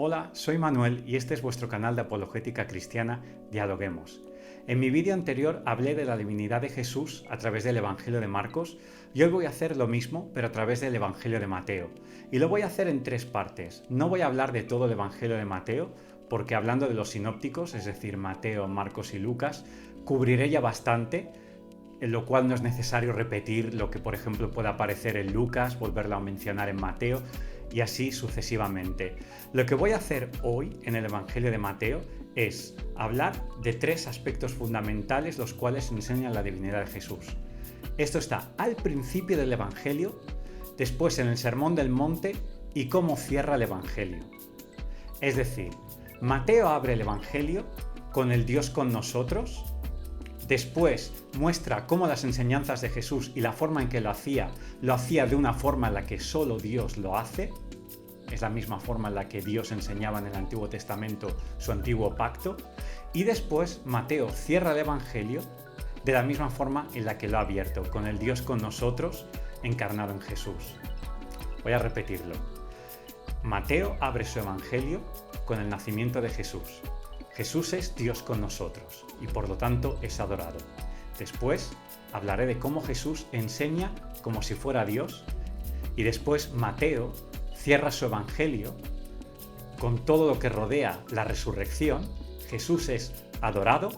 Hola, soy Manuel y este es vuestro canal de apologética cristiana Dialoguemos. En mi vídeo anterior hablé de la divinidad de Jesús a través del Evangelio de Marcos y hoy voy a hacer lo mismo pero a través del Evangelio de Mateo. Y lo voy a hacer en tres partes. No voy a hablar de todo el Evangelio de Mateo porque hablando de los sinópticos, es decir, Mateo, Marcos y Lucas, cubriré ya bastante, en lo cual no es necesario repetir lo que por ejemplo pueda aparecer en Lucas, volverlo a mencionar en Mateo y así sucesivamente. Lo que voy a hacer hoy en el Evangelio de Mateo es hablar de tres aspectos fundamentales los cuales enseñan la divinidad de Jesús. Esto está al principio del Evangelio, después en el Sermón del Monte y cómo cierra el Evangelio. Es decir, Mateo abre el Evangelio con el Dios con nosotros. Después muestra cómo las enseñanzas de Jesús y la forma en que lo hacía de una forma en la que solo Dios lo hace. Es la misma forma en la que Dios enseñaba en el Antiguo Testamento su antiguo pacto. Y después Mateo cierra el Evangelio de la misma forma en la que lo ha abierto, con el Dios con nosotros encarnado en Jesús. Voy a repetirlo. Mateo abre su Evangelio con el nacimiento de Jesús. Jesús es Dios con nosotros y por lo tanto es adorado. Después hablaré de cómo Jesús enseña como si fuera Dios y después Mateo cierra su evangelio con todo lo que rodea la resurrección. Jesús es adorado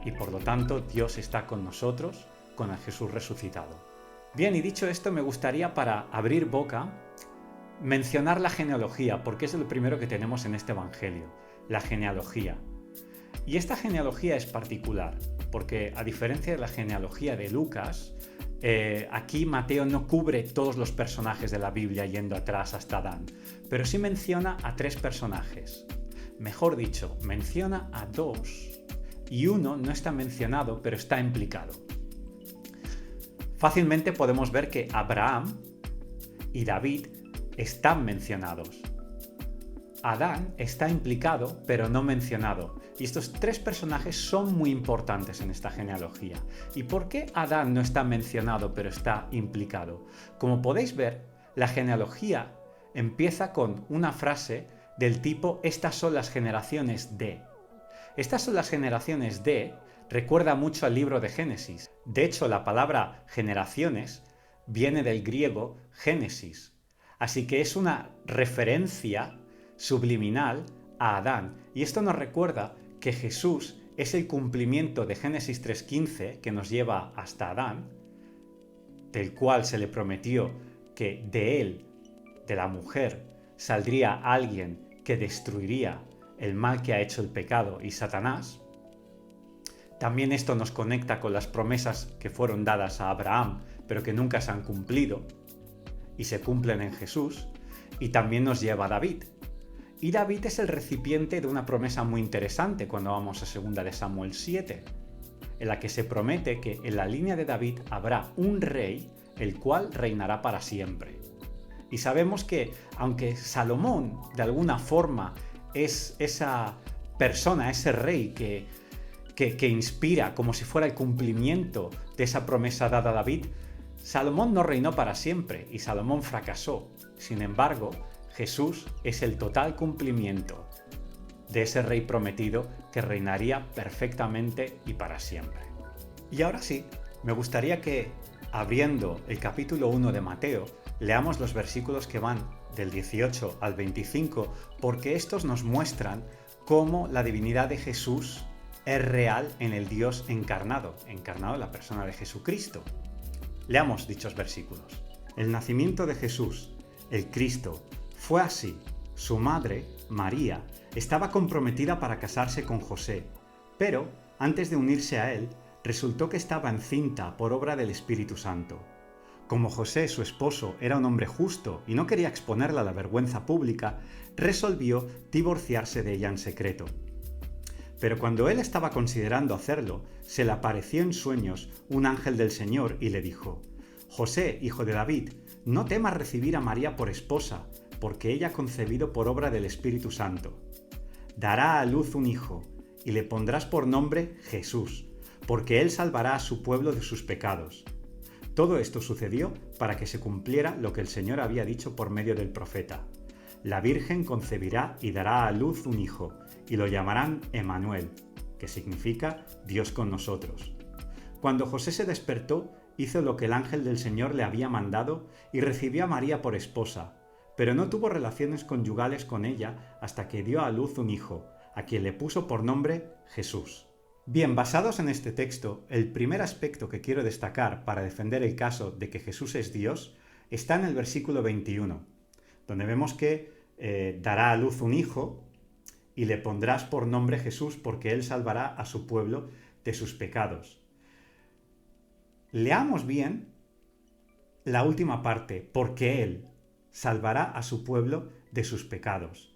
y por lo tanto Dios está con nosotros, con el Jesús resucitado. Bien, y dicho esto me gustaría para abrir boca mencionar la genealogía porque es lo primero que tenemos en este evangelio, la genealogía. Y esta genealogía es particular, porque a diferencia de la genealogía de Lucas, aquí Mateo no cubre todos los personajes de la Biblia yendo atrás hasta Adán, pero sí menciona a tres personajes. Mejor dicho, menciona a dos, y uno no está mencionado, pero está implicado. Fácilmente podemos ver que Abraham y David están mencionados. Adán está implicado, pero no mencionado. Y estos tres personajes son muy importantes en esta genealogía. ¿Y por qué Adán no está mencionado, pero está implicado? Como podéis ver, la genealogía empieza con una frase del tipo «Estas son las generaciones de». Estas son las generaciones de recuerda mucho al libro de Génesis. De hecho, la palabra generaciones viene del griego Génesis. Así que es una referencia subliminal a Adán. Y esto nos recuerda que Jesús es el cumplimiento de Génesis 3:15 que nos lleva hasta Adán, del cual se le prometió que de él, de la mujer, saldría alguien que destruiría el mal que ha hecho el pecado y Satanás. También esto nos conecta con las promesas que fueron dadas a Abraham, pero que nunca se han cumplido y se cumplen en Jesús. Y también nos lleva a David. Y David es el recipiente de una promesa muy interesante cuando vamos a 2 de Samuel 7, en la que se promete que en la línea de David habrá un rey, el cual reinará para siempre. Y sabemos que, aunque Salomón de alguna forma es esa persona, ese rey que inspira como si fuera el cumplimiento de esa promesa dada a David, Salomón no reinó para siempre y Salomón fracasó. Sin embargo, Jesús es el total cumplimiento de ese rey prometido que reinaría perfectamente y para siempre. Y ahora sí, me gustaría que, abriendo el capítulo 1 de Mateo, leamos los versículos que van del 18 al 25, porque estos nos muestran cómo la divinidad de Jesús es real en el Dios encarnado en la persona de Jesucristo. Leamos dichos versículos. El nacimiento de Jesús, el Cristo, fue así. Su madre, María, estaba comprometida para casarse con José, pero antes de unirse a él, resultó que estaba encinta por obra del Espíritu Santo. Como José, su esposo, era un hombre justo y no quería exponerla a la vergüenza pública, resolvió divorciarse de ella en secreto. Pero cuando él estaba considerando hacerlo, se le apareció en sueños un ángel del Señor y le dijo: «José, hijo de David, no temas recibir a María por esposa, porque ella ha concebido por obra del Espíritu Santo. Dará a luz un hijo, y le pondrás por nombre Jesús, porque él salvará a su pueblo de sus pecados». Todo esto sucedió para que se cumpliera lo que el Señor había dicho por medio del profeta: la Virgen concebirá y dará a luz un hijo, y lo llamarán Emmanuel, que significa Dios con nosotros. Cuando José se despertó, hizo lo que el ángel del Señor le había mandado y recibió a María por esposa, pero no tuvo relaciones conyugales con ella hasta que dio a luz un hijo, a quien le puso por nombre Jesús. Bien, basados en este texto, el primer aspecto que quiero destacar para defender el caso de que Jesús es Dios está en el versículo 21, donde vemos que dará a luz un hijo y le pondrás por nombre Jesús porque él salvará a su pueblo de sus pecados. Leamos bien la última parte, porque él salvará a su pueblo de sus pecados.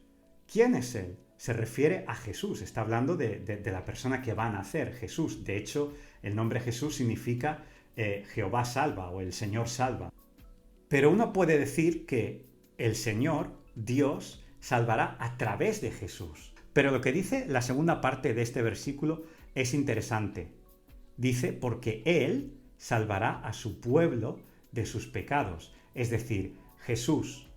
¿Quién es él? Se refiere a Jesús, está hablando de la persona que va a nacer, Jesús. De hecho, el nombre Jesús significa Jehová salva o el Señor salva. Pero uno puede decir que el Señor, Dios, salvará a través de Jesús. Pero lo que dice la segunda parte de este versículo es interesante. Dice, porque Él salvará a su pueblo de sus pecados, es decir, Jesús.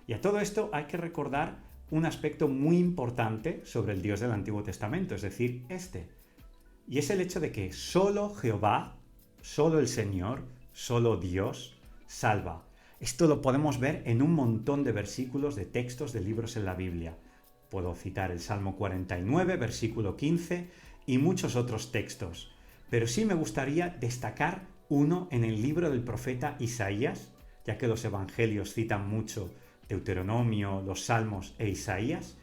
Y a todo esto hay que recordar un aspecto muy importante sobre el Dios del Antiguo Testamento, es decir, y es el hecho de que solo Jehová, solo el Señor, solo Dios salva. Esto lo podemos ver en un montón de versículos de textos de libros en la Biblia. Puedo citar el Salmo 49, versículo 15 y muchos otros textos, pero sí me gustaría destacar uno en el libro del profeta Isaías, ya que los evangelios citan mucho Deuteronomio, los Salmos e Isaías,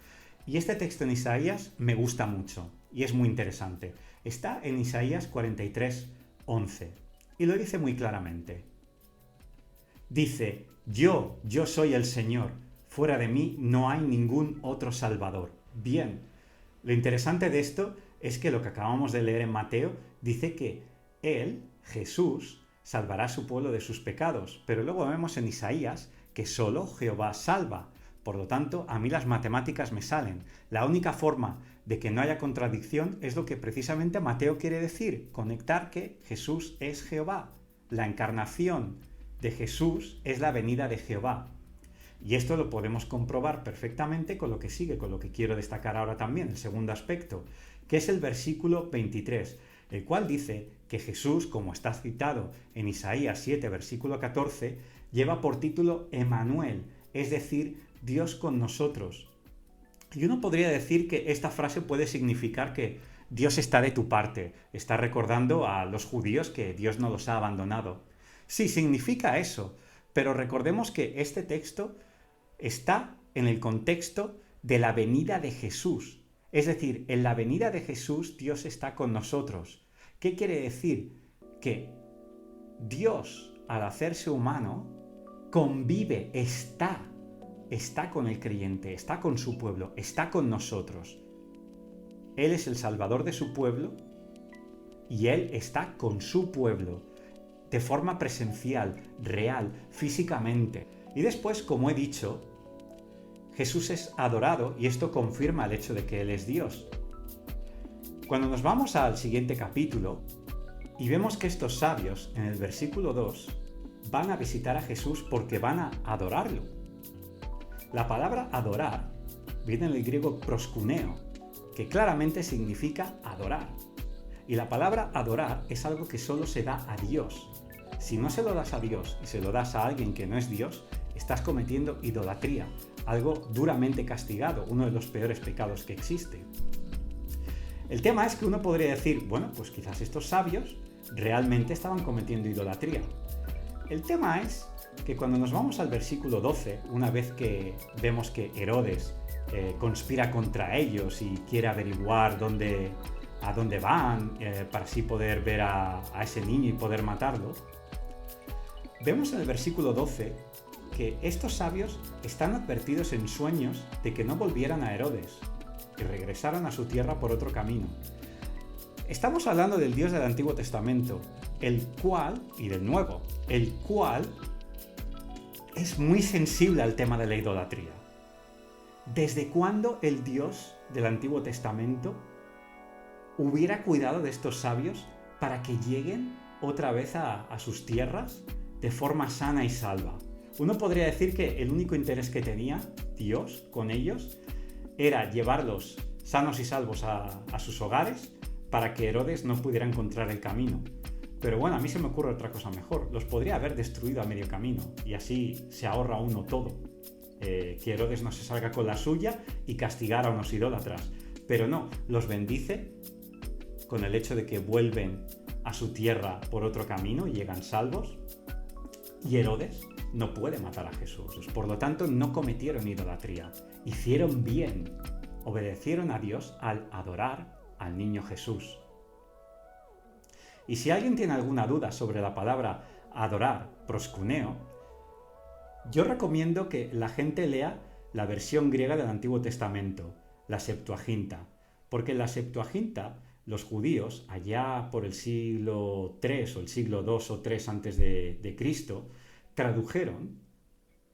y este texto en Isaías me gusta mucho y es muy interesante. Está en Isaías 43, 11 y lo dice muy claramente. Dice, yo soy el Señor, fuera de mí no hay ningún otro Salvador. Bien, lo interesante de esto es que lo que acabamos de leer en Mateo dice que Él, Jesús, salvará a su pueblo de sus pecados, pero luego vemos en Isaías que solo Jehová salva. Por lo tanto, a mí las matemáticas me salen. La única forma de que no haya contradicción es lo que precisamente Mateo quiere decir, conectar que Jesús es Jehová. La encarnación de Jesús es la venida de Jehová. Y esto lo podemos comprobar perfectamente con lo que sigue, con lo que quiero destacar ahora también, el segundo aspecto, que es el versículo 23, el cual dice que Jesús, como está citado en Isaías 7, versículo 14, lleva por título Emmanuel, es decir, Dios con nosotros. Y uno podría decir que esta frase puede significar que Dios está de tu parte, está recordando a los judíos que Dios no los ha abandonado. Sí, significa eso, pero recordemos que este texto está en el contexto de la venida de Jesús. Es decir, en la venida de Jesús Dios está con nosotros. ¿Qué quiere decir? Que Dios, al hacerse humano, convive, está con el creyente, está con su pueblo, está con nosotros. Él es el Salvador de su pueblo y Él está con su pueblo, de forma presencial, real, físicamente. Y después, como he dicho, Jesús es adorado y esto confirma el hecho de que Él es Dios. Cuando nos vamos al siguiente capítulo y vemos que estos sabios, en el versículo 2, van a visitar a Jesús porque van a adorarlo. La palabra adorar viene del griego proskuneo, que claramente significa adorar. Y la palabra adorar es algo que solo se da a Dios. Si no se lo das a Dios y se lo das a alguien que no es Dios, estás cometiendo idolatría, algo duramente castigado, uno de los peores pecados que existe. El tema es que uno podría decir, bueno, pues quizás estos sabios realmente estaban cometiendo idolatría. El tema es que cuando nos vamos al versículo 12, una vez que vemos que Herodes conspira contra ellos y quiere averiguar a dónde van para así poder ver a ese niño y poder matarlo, vemos en el versículo 12 que estos sabios están advertidos en sueños de que no volvieran a Herodes y regresaran a su tierra por otro camino. Estamos hablando del Dios del Antiguo Testamento, el cual, y del Nuevo, el cual es muy sensible al tema de la idolatría. ¿Desde cuándo el Dios del Antiguo Testamento hubiera cuidado de estos sabios para que lleguen otra vez a sus tierras de forma sana y salva? Uno podría decir que el único interés que tenía Dios con ellos era llevarlos sanos y salvos a sus hogares para que Herodes no pudiera encontrar el camino. Pero bueno, a mí se me ocurre otra cosa mejor. Los podría haber destruido a medio camino y así se ahorra uno todo. Que Herodes no se salga con la suya y castigar a unos idólatras. Pero no, los bendice con el hecho de que vuelven a su tierra por otro camino y llegan salvos. Y Herodes no puede matar a Jesús. Por lo tanto, no cometieron idolatría. Hicieron bien. Obedecieron a Dios al adorar al niño Jesús. Y si alguien tiene alguna duda sobre la palabra adorar, proskuneo, yo recomiendo que la gente lea la versión griega del Antiguo Testamento, la Septuaginta, porque en la Septuaginta los judíos, allá por el siglo III o el siglo II o III antes de Cristo, tradujeron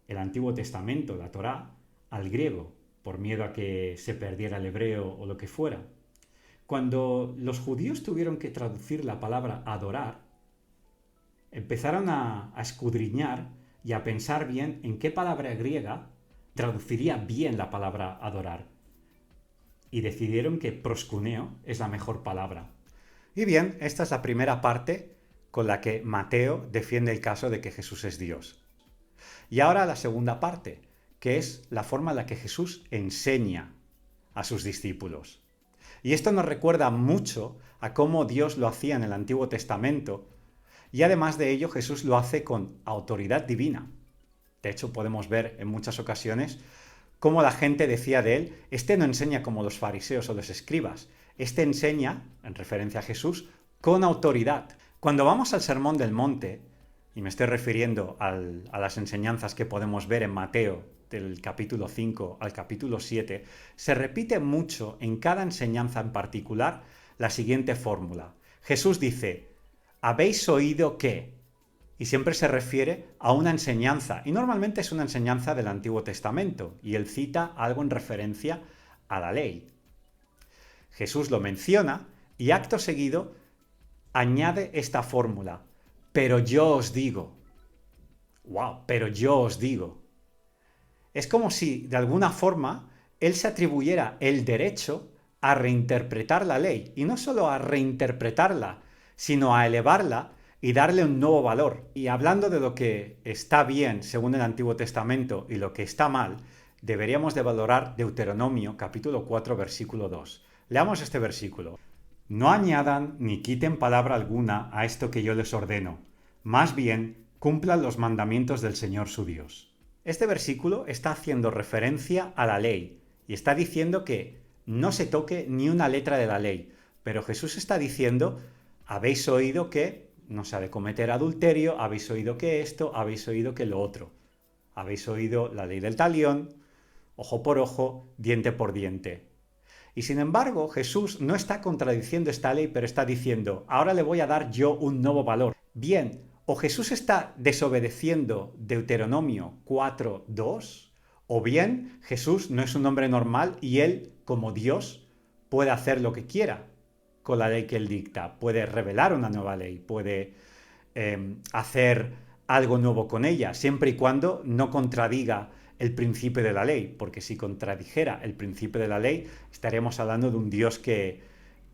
el Antiguo Testamento, la Torá, al griego, por miedo a que se perdiera el hebreo o lo que fuera. Cuando los judíos tuvieron que traducir la palabra adorar, empezaron a escudriñar y a pensar bien en qué palabra griega traduciría bien la palabra adorar. Y decidieron que proskuneo es la mejor palabra. Y bien, esta es la primera parte con la que Mateo defiende el caso de que Jesús es Dios. Y ahora la segunda parte, que es la forma en la que Jesús enseña a sus discípulos. Y esto nos recuerda mucho a cómo Dios lo hacía en el Antiguo Testamento, y además de ello Jesús lo hace con autoridad divina. De hecho, podemos ver en muchas ocasiones cómo la gente decía de él, este no enseña como los fariseos o los escribas, este enseña, en referencia a Jesús, con autoridad. Cuando vamos al Sermón del Monte, y me estoy refiriendo a las enseñanzas que podemos ver en Mateo, del capítulo 5 al capítulo 7, se repite mucho en cada enseñanza en particular la siguiente fórmula. Jesús dice, ¿habéis oído qué? Y siempre se refiere a una enseñanza, y normalmente es una enseñanza del Antiguo Testamento, y él cita algo en referencia a la ley. Jesús lo menciona, y acto seguido añade esta fórmula, pero yo os digo. ¡Wow! Pero yo os digo. Es como si, de alguna forma, él se atribuyera el derecho a reinterpretar la ley, y no solo a reinterpretarla, sino a elevarla y darle un nuevo valor. Y hablando de lo que está bien según el Antiguo Testamento y lo que está mal, deberíamos de valorar Deuteronomio capítulo 4 versículo 2. Leamos este versículo. No añadan ni quiten palabra alguna a esto que yo les ordeno, más bien cumplan los mandamientos del Señor su Dios. Este versículo está haciendo referencia a la ley y está diciendo que no se toque ni una letra de la ley, pero Jesús está diciendo, habéis oído que no se ha de cometer adulterio, habéis oído que esto, habéis oído que lo otro. Habéis oído la ley del talión, ojo por ojo, diente por diente. Y sin embargo, Jesús no está contradiciendo esta ley, pero está diciendo, ahora le voy a dar yo un nuevo valor. Bien, o Jesús está desobedeciendo Deuteronomio 4:2, o bien Jesús no es un hombre normal y él, como Dios, puede hacer lo que quiera con la ley que él dicta, puede revelar una nueva ley, puede hacer algo nuevo con ella, siempre y cuando no contradiga el principio de la ley, porque si contradijera el principio de la ley, estaríamos hablando de un Dios que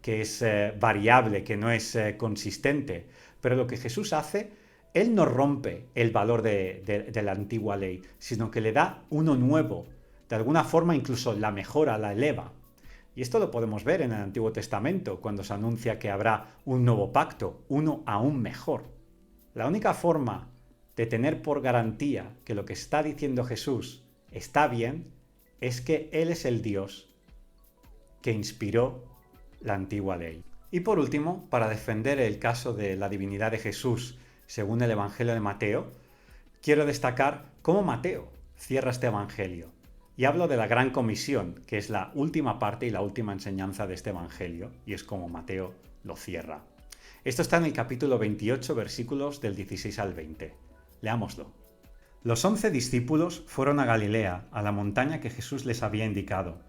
es variable, que no es consistente. Pero lo que Jesús hace, él no rompe el valor de la antigua ley, sino que le da uno nuevo. De alguna forma incluso la mejora, la eleva. Y esto lo podemos ver en el Antiguo Testamento, cuando se anuncia que habrá un nuevo pacto, uno aún mejor. La única forma de tener por garantía que lo que está diciendo Jesús está bien, es que Él es el Dios que inspiró la antigua ley. Y por último, para defender el caso de la divinidad de Jesús según el Evangelio de Mateo, quiero destacar cómo Mateo cierra este Evangelio. Y hablo de la Gran Comisión, que es la última parte y la última enseñanza de este Evangelio, y es como Mateo lo cierra. Esto está en el capítulo 28, versículos del 16 al 20. Leámoslo. Los 11 discípulos fueron a Galilea, a la montaña que Jesús les había indicado.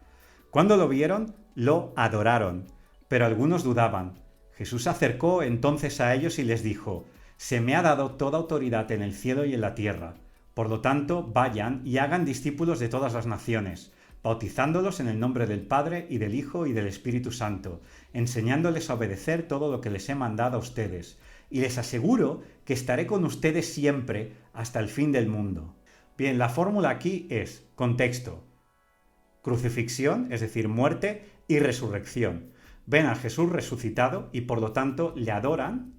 Cuando lo vieron, lo adoraron, pero algunos dudaban. Jesús se acercó entonces a ellos y les dijo, «Se me ha dado toda autoridad en el cielo y en la tierra. Por lo tanto, vayan y hagan discípulos de todas las naciones, bautizándolos en el nombre del Padre y del Hijo y del Espíritu Santo, enseñándoles a obedecer todo lo que les he mandado a ustedes, y les aseguro que estaré con ustedes siempre hasta el fin del mundo. Bien, la fórmula aquí es contexto: crucifixión, es decir, muerte, y resurrección. Ven a Jesús resucitado y por lo tanto le adoran,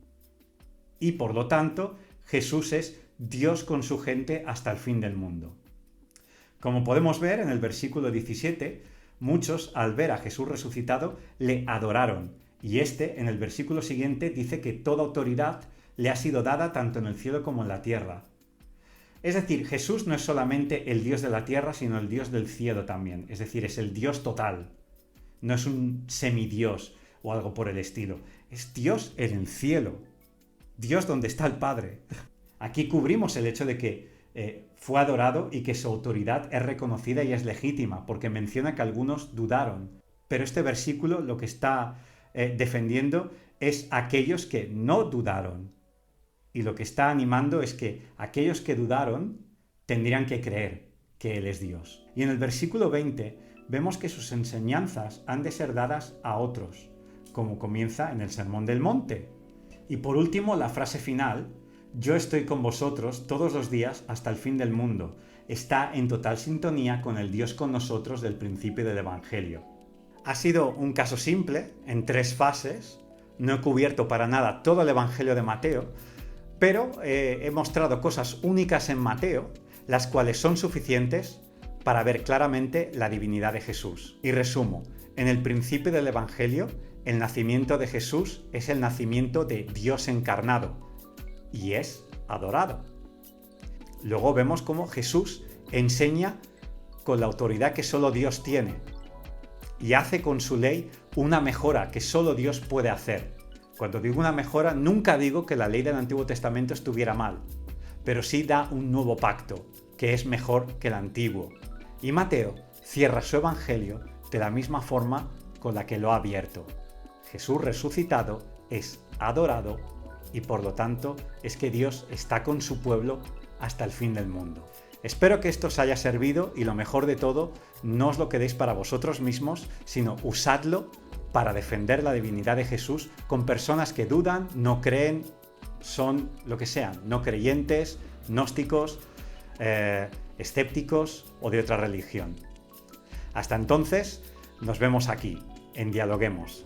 y por lo tanto Jesús es Dios con su gente hasta el fin del mundo. Como podemos ver en el versículo 17, muchos al ver a Jesús resucitado le adoraron, y en el versículo siguiente dice que toda autoridad le ha sido dada tanto en el cielo como en la tierra. Es decir, Jesús no es solamente el Dios de la tierra, sino el Dios del cielo también, es decir, es el Dios total. No es un semidios o algo por el estilo, es Dios en el cielo, Dios donde está el Padre. Aquí cubrimos el hecho de que fue adorado y que su autoridad es reconocida y es legítima, porque menciona que algunos dudaron. Pero este versículo lo que está defendiendo es aquellos que no dudaron. Y lo que está animando es que aquellos que dudaron tendrían que creer que Él es Dios. Y en el versículo 20 vemos que sus enseñanzas han de ser dadas a otros, como comienza en el Sermón del Monte. Y por último, la frase final: yo estoy con vosotros todos los días hasta el fin del mundo. Está en total sintonía con el Dios con nosotros del principio del Evangelio. Ha sido un caso simple, en 3 fases. No he cubierto para nada todo el Evangelio de Mateo, pero he mostrado cosas únicas en Mateo, las cuales son suficientes para ver claramente la divinidad de Jesús. Y resumo: en el principio del Evangelio, el nacimiento de Jesús es el nacimiento de Dios encarnado, y es adorado. Luego vemos cómo Jesús enseña con la autoridad que solo Dios tiene y hace con su ley una mejora que solo Dios puede hacer. Cuando digo una mejora, nunca digo que la ley del Antiguo Testamento estuviera mal, pero sí da un nuevo pacto que es mejor que el antiguo. Y Mateo cierra su evangelio de la misma forma con la que lo ha abierto. Jesús resucitado es adorado y por lo tanto es que Dios está con su pueblo hasta el fin del mundo. Espero que esto os haya servido y lo mejor de todo, no os lo quedéis para vosotros mismos, sino usadlo para defender la divinidad de Jesús con personas que dudan, no creen, son lo que sean, no creyentes, gnósticos, escépticos o de otra religión. Hasta entonces, nos vemos aquí, en Dialoguemos.